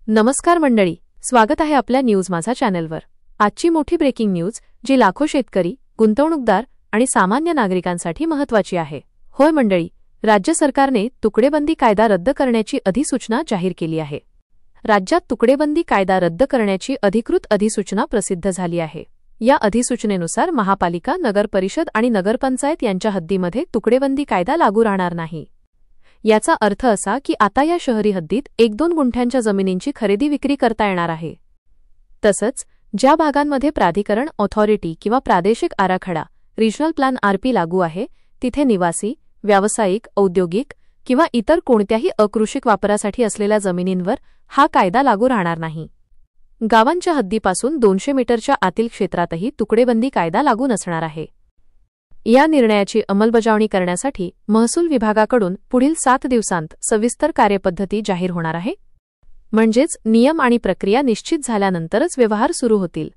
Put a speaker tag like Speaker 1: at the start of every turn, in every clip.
Speaker 1: नमस्कार मंडळी, स्वागत आहे आपल्या न्यूज माझा चॅनलवर। आजची मोठी ब्रेकिंग न्यूज जी लाखो शेतकरी, गुंतवणूकदार आणि सामान्य नागरिकांसाठी महत्त्वाची आहे। होय मंडळी, राज्य सरकारने तुकडेबंदी कायदा रद्द करण्याची अधिसूचना जाहीर केली आहे। राज्यात तुकडेबंदी कायदा रद्द करण्याची अधिकृत अधिसूचना प्रसिद्ध झाली आहे। या अधिसूचनेनुसार महापालिका, नगर परिषद आणि नगरपंचायत यांच्या हद्दीमध्ये तुकडेबंदी कायदा लागू राहणार नाही। याचा अर्थ असा की आता या शहरी हद्दीत 1-2 गुंठ्यांच्या जमिनींची खरेदी विक्री करता येणार आहे। तसंच ज्या भागांमध्ये प्राधिकरण, ऑथॉरिटी किंवा प्रादेशिक आराखडा रिजनल प्लॅन आरपी लागू आहे, तिथे निवासी, व्यावसायिक, औद्योगिक किंवा इतर कोणत्याही अकृषिक वापरासाठी असलेल्या जमिनींवर हा कायदा लागू राहणार नाही। गावांच्या हद्दीपासून 200 मीटरच्या आतील क्षेत्रातही तुकडेबंदी कायदा लागू नसणार आहे। या निर्णयाची अंमलबजावणी करण्यासाठी महसूल विभागाकडून पुढील 7 दिवसांत सविस्तर कार्यपद्धती जाहीर होणार आहे। म्हणजेच नियम आणि प्रक्रिया निश्चित झाल्यानंतरच व्यवहार सुरू होतील।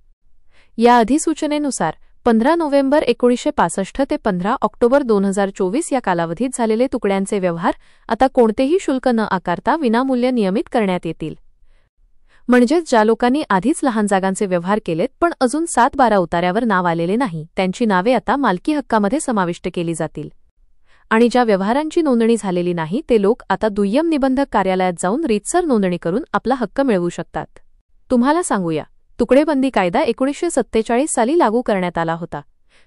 Speaker 1: या अधिसूचनेनुसार 15 नोव्हेंबर 1965 ते 15 ऑक्टोबर 2024 या कालावधीत झालेले तुकड्यांचे व्यवहार आता कोणतेही शुल्क न आकारता विनामूल्य नियमित करण्यात येतील। म्हणजेच ज्या लोकांनी आधीच लहान जागांचे व्यवहार केलेत पण अजून 7-12 उतार्यावर नाव आलेले नाही, त्यांची नावे आता मालकी हक्कामध्ये समाविष्ट केली जातील। आणि ज्या व्यवहारांची नोंदणी झालेली नाही ते लोक आता दुय्यम निबंधक कार्यालयात जाऊन रीतसर नोंदणी करून आपला हक्क मिळवू शकतात। तुम्हाला सांगूया, तुकडेबंदी कायदा 1947 साली लागू करण्यात आला होता।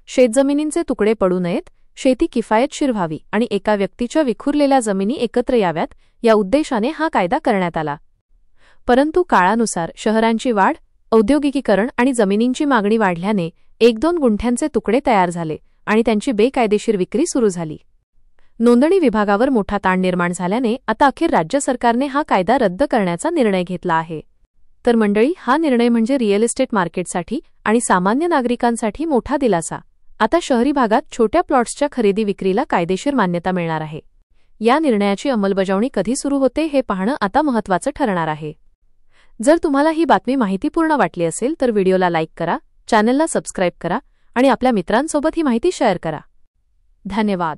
Speaker 1: शेतजमिनींचे तुकडे पडू नयेत, शेती किफायतशीर व्हावी आणि एका व्यक्तीच्या विखुरलेल्या जमिनी एकत्र याव्यात या उद्देशाने हा कायदा करण्यात आला। परंतु काळानुसार शहरांची वाढ, औद्योगिकीकरण आणि जमिनींची मागणी वाढल्याने 1-2 गुंठ्यांचे तुकडे तयार झाले आणि त्यांची बेकायदेशीर विक्री सुरू झाली। नोंदणी विभागावर मोठा ताण निर्माण झाल्याने आता अखेर राज्य सरकारने हा कायदा रद्द करण्याचा निर्णय घेतला आहे। तर मंडळी, हा निर्णय म्हणजे रिअल इस्टेट मार्केटसाठी आणि सामान्य नागरिकांसाठी मोठा दिलासा। आता शहरी भागात छोट्या प्लॉट्सच्या खरेदी विक्रीला कायदेशीर मान्यता मिळणार आहे। या निर्णयाची अंमलबजावणी कधी सुरू होते हे पाहणं आता महत्त्वाचं ठरणार आहे। जर तुम्हाला ही बातमी माहितीपूर्ण वाटली असेल तर व्हिडिओला लाईक करा, चॅनलला सबस्क्राईब करा आणि आपल्या मित्रांसोबत ही माहिती शेअर करा। धन्यवाद।